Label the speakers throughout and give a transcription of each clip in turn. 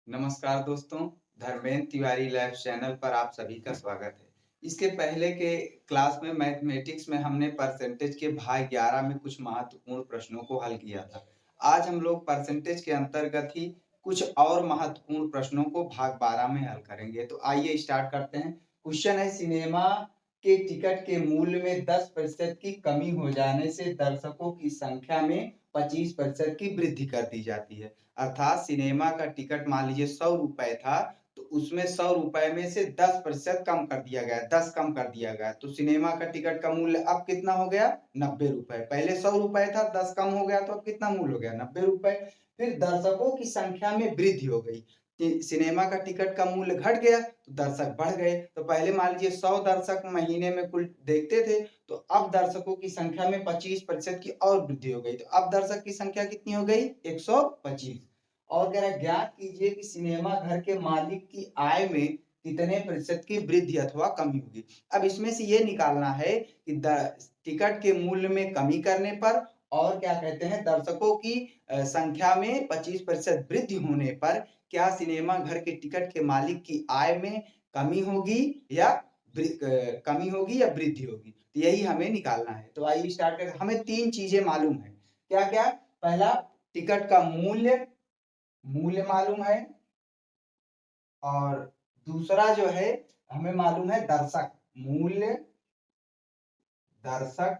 Speaker 1: नमस्कार दोस्तों, Dharmendra Tiwari lab channel पर आप सभी का स्वागत है। इसके पहले के क्लास में मैथमेटिक्स में हमने परसेंटेज के भाग 11 में कुछ महत्वपूर्ण प्रश्नों को हल किया था। आज हम लोग परसेंटेज के अंतर्गत ही कुछ और महत्वपूर्ण प्रश्नों को भाग 12 में हल करेंगे। तो आइए स्टार्ट करते हैं। क्वेश्चन है, सिनेमा के टिकट के मूल्य में 10% की कमी हो जाने से दर्शकों की संख्या में 25% की वृद्धि कर दी जाती है। अर्थात सिनेमा का टिकट मान लीजिए 100 रुपए था, तो उसमें 100 रुपए में से 10% कम कर दिया गया, 10 कम कर दिया गया, तो सिनेमा का टिकट का मूल्य अब कितना हो गया? 90 रुपए। पहले 100 रुपए था, 10 कम हो गया, तो अब कितना मूल्य हो गया? 90 रुपए। फिर दर्शकों की संख्या में वृद्धि हो गई, सिनेमा का टिकट का मूल्य घट गया तो दर्शक बढ़ गए। तो पहले मान लीजिए 100 दर्शक महीने में कुल देखते थे, तो अब दर्शकों की संख्या में 25% की और वृद्धि हो गई, तो अब दर्शक की संख्या कितनी हो गई? 125। और कह रहा है, ज्ञात कीजिए कि सिनेमा घर के मालिक की आय में कितने प्रतिशत की वृद्धि अथवा कमी होगी। अब इसमें से ये निकालना है कि टिकट के मूल्य में कमी करने पर और क्या कहते हैं, दर्शकों की संख्या में 25% वृद्धि होने पर क्या सिनेमा घर के टिकट के मालिक की आय में कमी होगी या कमी होगी या वृद्धि होगी। तो यही हमें निकालना है। तो आइए स्टार्ट करते हैं। हमें 3 चीजें मालूम है। क्या-क्या? पहला, टिकट का मूल्य मूल्य मालूम है, और दूसरा जो है हमें मालूम है दर्शक, मूल्य दर्शक,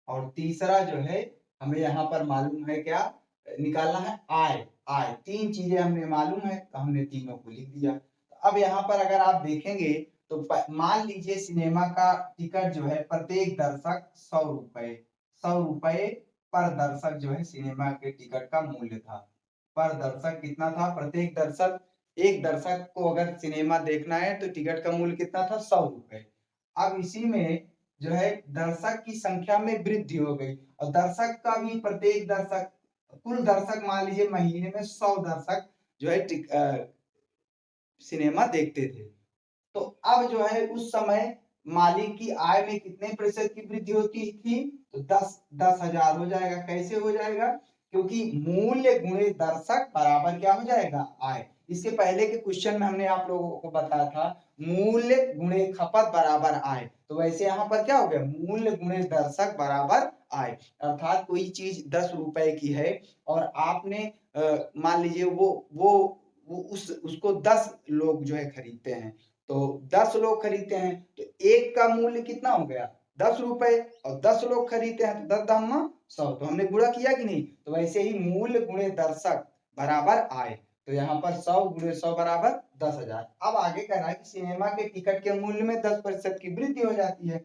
Speaker 1: और तीसरा जो है हमें यहाँ पर मालूम है क्या निकालना है? आय। आय। 3 चीजें हमें मालूम है, तो हमने तीनों को लिख दिया। अब यहाँ पर अगर आप देखेंगे तो मान लीजिए सिनेमा का टिकट जो है प्रत्येक दर्शक 100 रुपए, 100 रुपए पर दर्शक जो है सिनेमा के टिकट का मूल्य था। पर दर्शक कितना था? प्रत्येक दर्शक, एक दर्शक को अगर सिनेमा देखना है तो टिकट का मूल्य कितना था? 100 रुपए। अब इसी में जो है दर्शक की संख्या में वृद्धि हो गई, और दर्शक का भी प्रत्येक दर्शक, कुल दर्शक मान लीजिए महीने में 100 दर्शक जो है सिनेमा देखते थे। तो अब जो है उस समय मालिक की आय में कितने प्रतिशत की वृद्धि होती थी? तो 10,000 हो जाएगा। कैसे हो जाएगा? क्योंकि मूल्य गुणे दर्शक बराबर क्या हो जाएगा? आय। इसके पहले के क्वेश्चन में हमने आप लोगों को बताया था मूल्य गुणे खपत बराबर आय। तो वैसे यहाँ पर क्या हो गया? मूल्य गुणे दर्शक बराबर आय। अर्थात कोई चीज 10 रुपए की है और आपने मान लीजिए वो उसको 10 लोग जो है खरीदते हैं, तो 10 लोग खरीदते हैं, तो एक का मूल्य कितना हो गया? 10 रुपए, और 10 लोग खरीदते हैं तो 10 दामा 100, तो हमने गुणा किया कि नहीं? तो वैसे ही मूल्य गुणे दर्शक बराबर आय। तो यहाँ पर 100 गुणे 100 बराबर 10,000। अब आगे कह रहा है कि सिनेमा के टिकट के मूल्य में 10% की वृद्धि हो जाती है।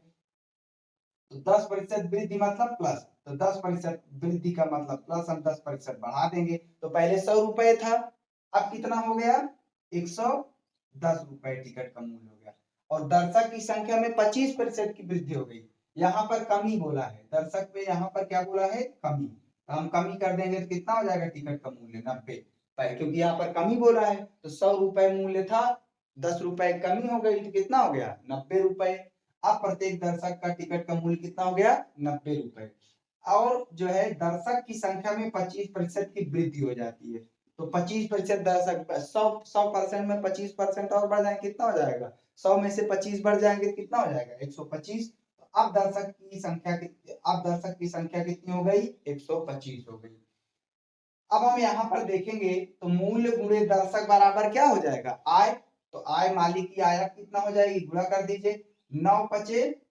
Speaker 1: तो 10% वृद्धि मतलब प्लस, तो 10% वृद्धि का मतलब प्लस, हम 10% बढ़ा देंगे। तो पहले 100 रुपए था, अब कितना हो गया? 110 रुपए टिकट का मूल्य हो गया, और दर्शक की संख्या में 25% की वृद्धि हो गई। यहाँ पर कमी बोला है, दर्शक में यहाँ पर क्या बोला है? कमी। तो हम कमी कर देंगे तो कितना हो जाएगा टिकट का मूल्य? 90। क्योंकि यहाँ पर कमी बोला है, तो 100 रुपए मूल्य था, 10 रुपए कमी हो गई, तो कितना हो गया? 90 रुपए। अब प्रत्येक दर्शक का टिकट का मूल्य कितना हो गया? 90 रुपए। और जो है दर्शक की संख्या में 25% की वृद्धि हो जाती है, तो 25% दर्शक 100% में 25% और बढ़ जाए कितना हो जाएगा? 100 में से 25 बढ़ जाएंगे तो कितना हो जाएगा? 125। तो अब दर्शक की संख्या कितनी हो गई? 125 हो गई। अब हम यहाँ पर देखेंगे तो मूल्य गुणे दर्शक बराबर क्या हो जाएगा? आय। तो आय मालिक की आय कितना हो जाएगी? गुणा कर दीजिए। 9 पचे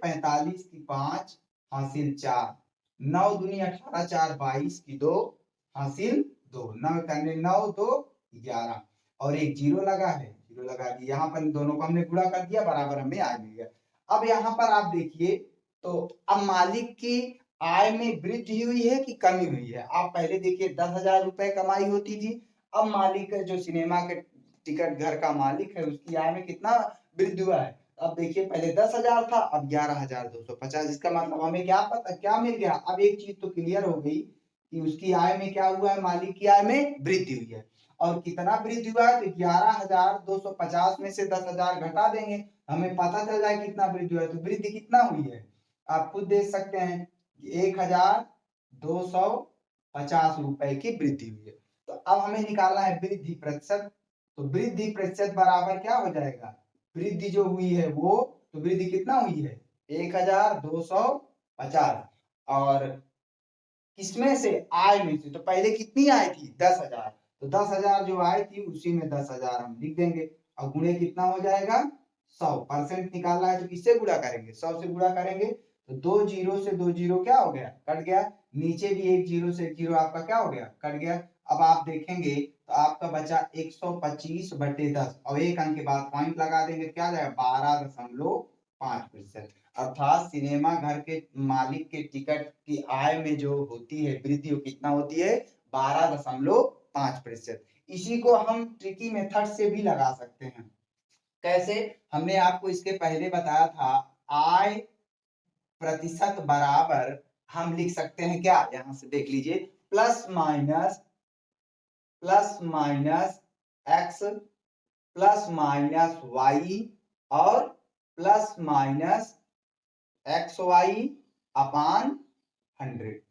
Speaker 1: 45 की 5 हासिल 4, 9 दूनी 18, 4 22 की 2 हासिल 2, 9 करने 9 2 11, और एक जीरो लगा है, जीरो लगा दिया। यहाँ पर दोनों को हमने गुणा कर दिया, बराबर हमें आय मिल गया। अब यहाँ पर आप देखिए, तो अब मालिक की आय में वृद्धि हुई है कि कमी हुई है? आप पहले देखिए 10,000 रुपए कमाई होती थी, अब मालिक जो सिनेमा के टिकट घर का मालिक है उसकी आय में कितना वृद्धि हुआ है? अब देखिए पहले 10,000 था, अब 11,250। इसका मतलब हमें क्या पता क्या मिल गया? अब एक चीज तो क्लियर हो गई कि उसकी आय में क्या हुआ है? मालिक की आय में वृद्धि हुई है। और कितना वृद्धि हुआ है? तो 11,250 में से 10,000 घटा देंगे, हमें पता चल जाए कितना वृद्धि हुआ है। तो वृद्धि कितना हुई है? आप खुद देख सकते हैं, 1,250 रुपए की वृद्धि हुई है। तो अब हमें निकालना है वृद्धि प्रतिशत। तो वृद्धि प्रतिशत बराबर क्या हो जाएगा, वृद्धि जो हुई है वो, तो वृद्धि कितना हुई है 1250, और किसमें से, आय में से। तो पहले कितनी आय थी 10,000, तो 10,000 जो आय थी उसी में 10,000 हम लिख देंगे, और गुणे कितना हो जाएगा 100%। निकालना है तो किससे गुणा करेंगे, 100 से गुणा करेंगे। तो 2 जीरो से 2 जीरो क्या हो गया, कट गया। नीचे भी 1 जीरो से 1 जीरो आपका क्या हो गया, कट गया। अब आप देखेंगे तो आपका बचा 125/10, और एक अंक के बाद पॉइंट लगा देंगे, क्या आ जाएगा 12.5%। अर्थात सिनेमा घर के मालिक के टिकट की आय में जो होती है वृद्धि, वो कितना होती है 12.5%। इसी को हम ट्रिकी मेथड से भी लगा सकते हैं। कैसे, हमने आपको इसके पहले बताया था, आय प्रतिशत बराबर हम लिख सकते हैं क्या, यहां से देख लीजिए, plus minus X plus minus Y और plus minus X Y upon 100।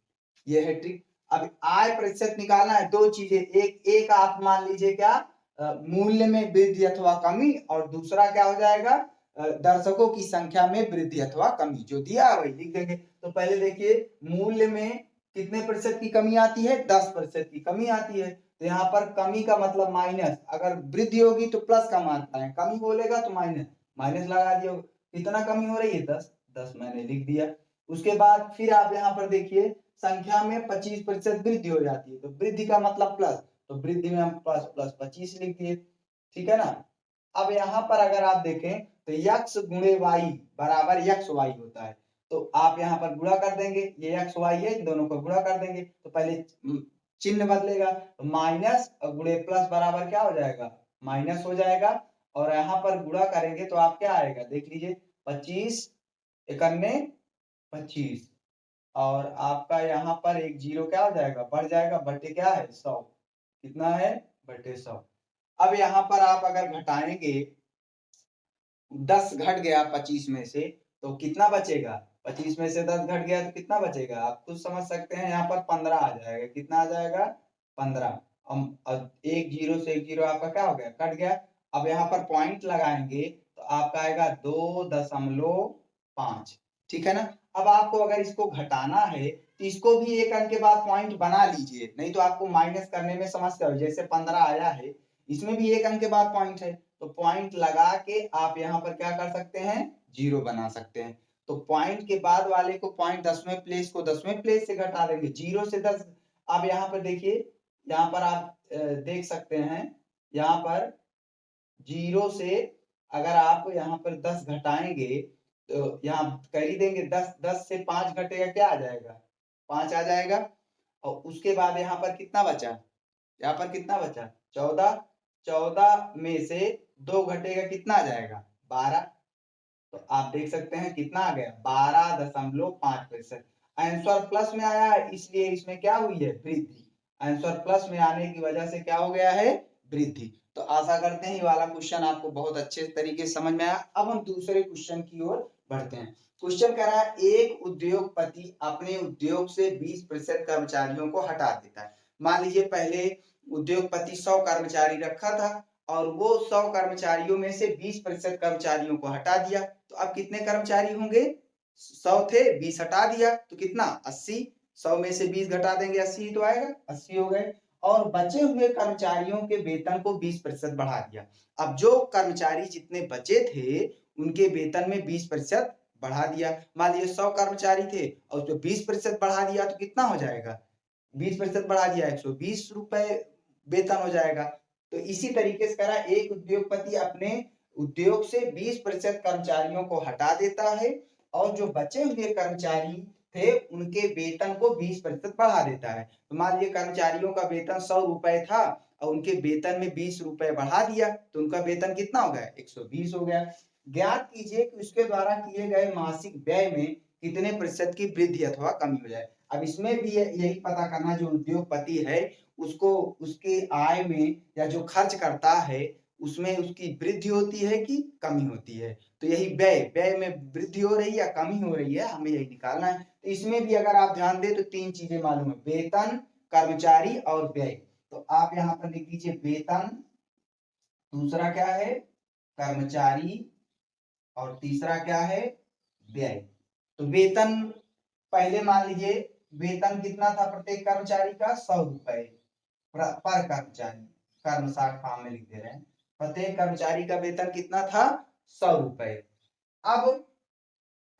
Speaker 1: ये है ट्रिक। अब आय प्रतिशत निकालना है, दो चीजें, एक आप मान लीजिए क्या, मूल्य में वृद्धि अथवा कमी, और दूसरा क्या हो जाएगा, दर्शकों की संख्या में वृद्धि अथवा कमी। जो दिया है वही लिख देंगे। तो पहले देखिए, मूल्य में कितने प्रतिशत की कमी आती है, 10% की कमी आती है। तो यहाँ पर कमी का मतलब माइनस, अगर वृद्धि होगी तो प्लस का मात्रा है, कमी बोलेगा तो माइनस, माइनस लगा दिया। कितना कमी हो रही है, 10 मैंने लिख दिया। उसके बाद फिर आप यहाँ पर देखिए, संख्या में 25% वृद्धि हो जाती है, तो वृद्धि का मतलब प्लस, तो वृद्धि में हम प्लस प्लस 25 लिख दिए, ठीक है ना। अब यहाँ पर अगर आप देखें तो यक्स गुणे वाई बराबर यक्स वाई होता है, तो आप यहाँ पर गुणा कर देंगे, ये यक्स वाई है, इन दोनों को गुणा कर देंगे। तो पहले चिन्ह बदलेगा, तो माइनस गुणे प्लस बराबर क्या हो जाएगा, माइनस हो जाएगा। और यहाँ पर गुणा करेंगे तो आप क्या आएगा, देख लीजिए, 25 इकन्ने 25, और आपका यहाँ पर एक जीरो क्या हो जाएगा, बढ़ जाएगा, बटे क्या है 100, कितना है बटे 100। अब यहाँ पर आप अगर घटाएंगे, 10 घट गया 25 में से, तो कितना बचेगा, 25 में से 10 घट गया तो कितना बचेगा, आप खुद समझ सकते हैं, यहाँ पर 15 आ जाएगा। कितना आ जाएगा 15। एक जीरो से एक जीरो आपका क्या हो गया, कट गया। अब यहाँ पर पॉइंट लगाएंगे तो आपका आएगा 2.5, ठीक है ना। अब आपको अगर इसको घटाना है तो इसको भी एक अंक के बाद पॉइंट बना लीजिए, नहीं तो आपको माइनस करने में समस्या हो। जैसे 15 आया है, इसमें भी एक अंक के बाद पॉइंट है, तो पॉइंट लगा के आप यहाँ पर क्या कर सकते हैं, जीरो बना सकते हैं। तो पॉइंट के बाद वाले को, पॉइंट 10वें प्लेस को 10वें प्लेस से घटा देंगे, जीरो से 10। अब यहाँ पर देखिए, यहाँ पर आप देख सकते हैं, यहाँ पर जीरो से अगर आप यहाँ पर 10 घटाएंगे तो यहाँ कर ही देंगे, 10 से 5 घटेगा, क्या आ जाएगा 5 आ जाएगा। और उसके बाद यहाँ पर कितना बचा, यहाँ पर कितना बचा 14, 14 में से 2 घटेगा, कितना आ जाएगा 12। तो आप देख सकते हैं कितना आ गया 12.5%। आंसर प्लस में आया है, इसलिए इसमें क्या हुई है, वृद्धि। आंसर प्लस में आने की वजह से क्या हो गया है, वृद्धि। तो आशा करते हैं ये वाला क्वेश्चन आपको बहुत अच्छे तरीके से समझ में आया। अब हम दूसरे क्वेश्चन की ओर बढ़ते हैं। क्वेश्चन कह रहा है, एक उद्योगपति अपने उद्योग से 20% कर्मचारियों को हटा देता है। मान लीजिए पहले उद्योगपति 100 कर्मचारी रखा था, और वो 100 कर्मचारियों में से 20% कर्मचारियों को हटा दिया, तो अब कितने कर्मचारी होंगे, 100 थे, 20 हटा दिया तो कितना 80। 100 में से 20 घटा देंगे, 80 ही तो आएगा, 80 हो गए। और बचे हुए कर्मचारियों के वेतन को 20% बढ़ा दिया। अब जो कर्मचारी जितने बचे थे उनके वेतन में 20% बढ़ा दिया। मान लीजिए 100 कर्मचारी थे और उसमें 20% बढ़ा दिया तो कितना हो जाएगा, 20% बढ़ा दिया 120 रुपए वेतन हो जाएगा। तो इसी तरीके से करा, एक उद्योगपति अपने उद्योग से 20% कर्मचारियों को हटा देता है, और जो बचे हुए कर्मचारी थे उनके वेतन को 20% बढ़ा देता है। तो मान लीजिए कर्मचारियों का वेतन 100 रुपए था और उनके वेतन में 20 रुपए बढ़ा दिया, तो उनका वेतन कितना हो गया 120 हो गया। ज्ञात कीजिए कि उसके द्वारा किए गए मासिक व्यय में कितने प्रतिशत की वृद्धि अथवा कमी हो जाए। अब इसमें भी यही पता करना, जो उद्योगपति है उसको उसके आय में या जो खर्च करता है उसमें उसकी वृद्धि होती है कि कमी होती है। तो यही व्यय में वृद्धि हो रही है या कमी हो रही है, हमें यही निकालना है। तो इसमें भी अगर आप ध्यान दें तो तीन चीजें मालूम है, वेतन, कर्मचारी और व्यय। तो आप यहाँ पर लिख दीजिए वेतन, दूसरा क्या है कर्मचारी, और तीसरा क्या है व्यय। तो वेतन पहले मान लीजिए वेतन कितना था प्रत्येक कर्मचारी का 100 रुपए पर कर्मचारी, कर्म साख फॉर्म में लिख दे रहे हैं, प्रत्येक कर्मचारी का वेतन कितना था 100 रुपए। अब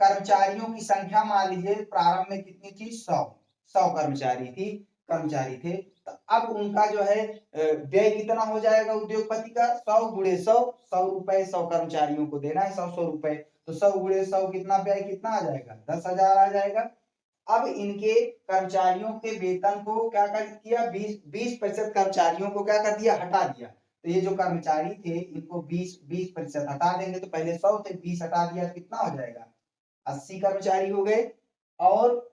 Speaker 1: कर्मचारियों की संख्या मान लीजिए प्रारंभ में कितनी थी 100 कर्मचारी थे। तो अब उनका जो है व्यय कितना हो जाएगा उद्योगपति का 100 गुणे 100 रुपए 100 कर्मचारियों को देना है 100 रुपए, तो 100 गुणे 100 कितना व्यय कितना आ जाएगा 10,000 आ जाएगा। अब इनके कर्मचारियों के वेतन को क्या कर किया 20% कर्मचारियों को क्या कर दिया हटा दिया। तो ये जो कर्मचारी थे इनको 20% हटा देंगे, तो पहले 100 थे 20 हटा दिया तो कितना हो जाएगा 80 कर्मचारी हो गए, और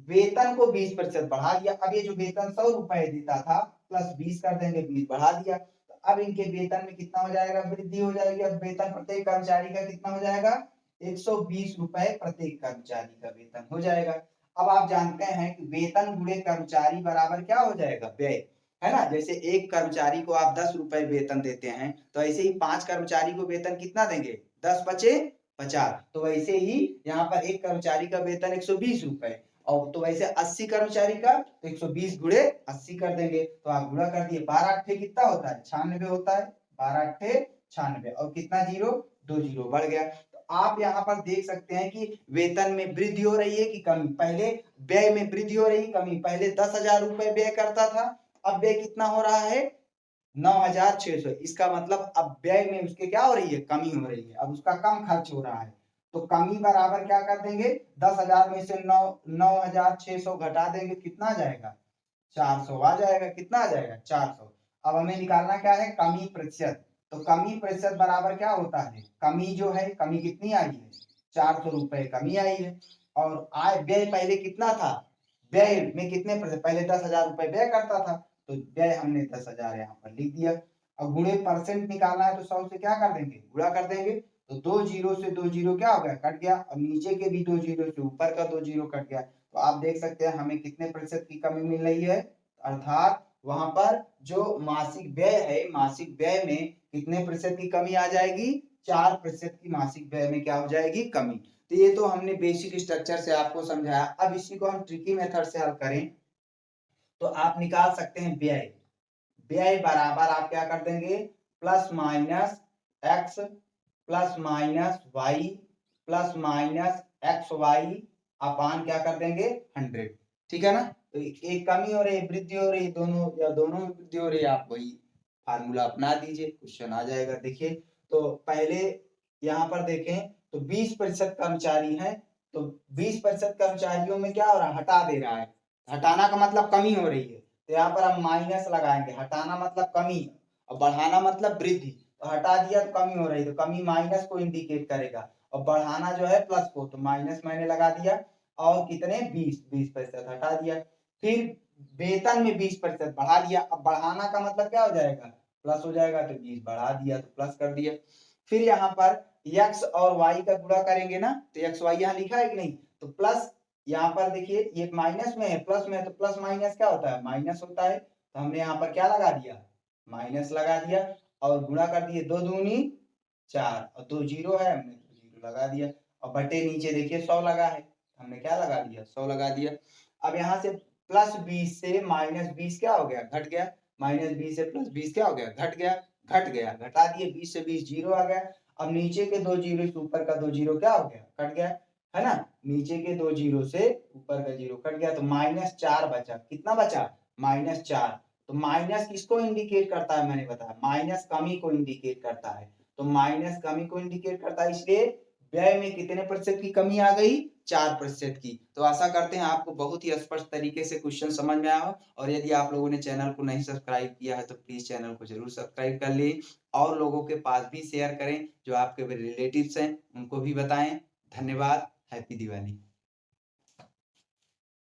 Speaker 1: वेतन को 20% बढ़ा दिया। अब ये जो वेतन 100 रुपए देता था प्लस 20 कर देंगे 20 बढ़ा दिया, तो अब इनके वेतन में कितना हो जाएगा वृद्धि हो जाएगी। अब वेतन प्रत्येक कर्मचारी का कितना हो जाएगा 120 रुपए प्रत्येक कर्मचारी का वेतन हो जाएगा। अब आप जानते हैं कि वेतन गुणे कर्मचारी बराबर क्या हो जाएगा व्यय, है ना। जैसे एक कर्मचारी को आप 10 रुपए वेतन देते हैं तो ऐसे ही 5 कर्मचारी को वेतन कितना देंगे 10 बचे 50। तो वैसे ही यहाँ पर एक कर्मचारी का वेतन 120 रुपए, और तो वैसे 80 कर्मचारी का तो 120 गुणे 80 कर देंगे, तो आप गुणा कर दिए 12 अट्ठे कितना होता है 96 होता है, 12 अट्ठे 96, और कितना जीरो 2 जीरो बढ़ गया। तो आप यहाँ पर देख सकते हैं कि वेतन में वृद्धि हो रही है कि कमी, पहले व्यय में वृद्धि हो रही कमी, पहले 10,000 रुपए व्यय करता था, अब व्यय कितना हो रहा है 9,600। इसका मतलब अब व्यय में उसके क्या हो रही है कमी हो रही है, अब उसका कम खर्च हो रहा है। तो कमी बराबर क्या कर देंगे 10,000 में से 9,600 घटा देंगे, कितना आ जाएगा 400 आ जाएगा, कितना आ जाएगा 400। अब हमें निकालना क्या है कमी प्रतिशत, तो कमी प्रतिशत बराबर क्या होता है कमी जो है कमी कितनी आई है 400 रुपए कमी आई है, और आय व्यय पहले कितना था व्यय में कितने प्रतिशत, पहले 10,000 रुपए व्यय करता था तो व्यय हमने 10,000 यहाँ पर लिख दिया। और गुणे परसेंट निकालना है तो 100 से क्या कर देंगे गुणा कर देंगे, तो 2 जीरो से 2 जीरो क्या हो गया कट गया, और नीचे के भी 2 जीरो से ऊपर का 2 जीरो कट गया। तो आप देख सकते हैं हमें कितने प्रतिशत की कमी मिल रही है, अर्थात वहां पर जो मासिक व्यय है मासिक व्यय में कितने प्रतिशत की कमी आ जाएगी 4% की मासिक व्यय में क्या हो जाएगी कमी। तो ये तो हमने बेसिक स्ट्रक्चर से आपको समझाया। अब इसी को हम ट्रिकी मेथड से हल करें तो आप निकाल सकते हैं व्यय, व्यय बराबर आप क्या कर देंगे plus minus X plus minus Y plus minus X Y upon क्या कर देंगे 100, ठीक है ना। तो एक कमी हो रही है वृद्धि हो रही है दोनों या दोनों में वृद्धि हो रही है, आप वही फार्मूला अपना दीजिए क्वेश्चन आ जाएगा। देखिए तो पहले यहाँ पर देखें तो 20% कर्मचारी है, तो 20% कर्मचारियों में क्या हो रहा है हटा दे रहा है, हटाना का मतलब कमी हो रही है, तो यहाँ पर हम माइनस लगाएंगे, हटाना मतलब कमी और बढ़ाना मतलब वृद्धि। तो हटा दिया तो कमी हो रही, तो कमी माइनस को इंडिकेट करेगा, और बढ़ाना जो है प्लस को, तो माइनस मैंने लगा दिया, और कितने 20% हटा दिया। फिर वेतन में 20% बढ़ा दिया, अब बढ़ाना का मतलब क्या हो जाएगा प्लस हो जाएगा, तो 20 बढ़ा दिया तो प्लस कर दिया। फिर यहाँ पर x और y का गुणा करेंगे ना, तो x y यहाँ लिखा है कि नहीं, तो प्लस यहाँ पर देखिए ये माइनस में है प्लस में है, तो प्लस माइनस क्या होता है माइनस होता है, तो हमने यहाँ पर क्या लगा दिया माइनस लगा दिया, और गुणा कर दिए 2 दूनी 4, और 2 जीरो है हमने 2 जीरो लगा दिया, और बटे नीचे देखिए 100 लगा है, हमने क्या लगा दिया 100 लगा दिया। अब यहाँ से प्लस 20 से माइनस 20 क्या हो गया घट गया, माइनस 20 से प्लस 20 क्या हो गया घट गया, घटा दिए 20 से 20 जीरो आ गया। अब नीचे के 2 जीरो से ऊपर का 2 जीरो क्या हो गया कट गया, है ना, नीचे के 2 जीरो से ऊपर का जीरो कट गया, तो -4 बचा, कितना बचा -4। तो माइनस किसको इंडिकेट करता है मैंने बताया माइनस कमी को इंडिकेट करता है, तो माइनस कमी को इंडिकेट करता है, इसलिए व्यय में कितने प्रतिशत की कमी आ गई 4% की। तो आशा करते हैं आपको बहुत ही स्पष्ट तरीके से क्वेश्चन समझ में आया हो, और यदि आप लोगों ने चैनल को नहीं सब्सक्राइब किया है तो प्लीज चैनल को जरूर सब्सक्राइब कर लिए, और लोगों के पास भी शेयर करें, जो आपके रिलेटिव्स हैं उनको भी बताएं। धन्यवाद, हैप्पी दिवाली।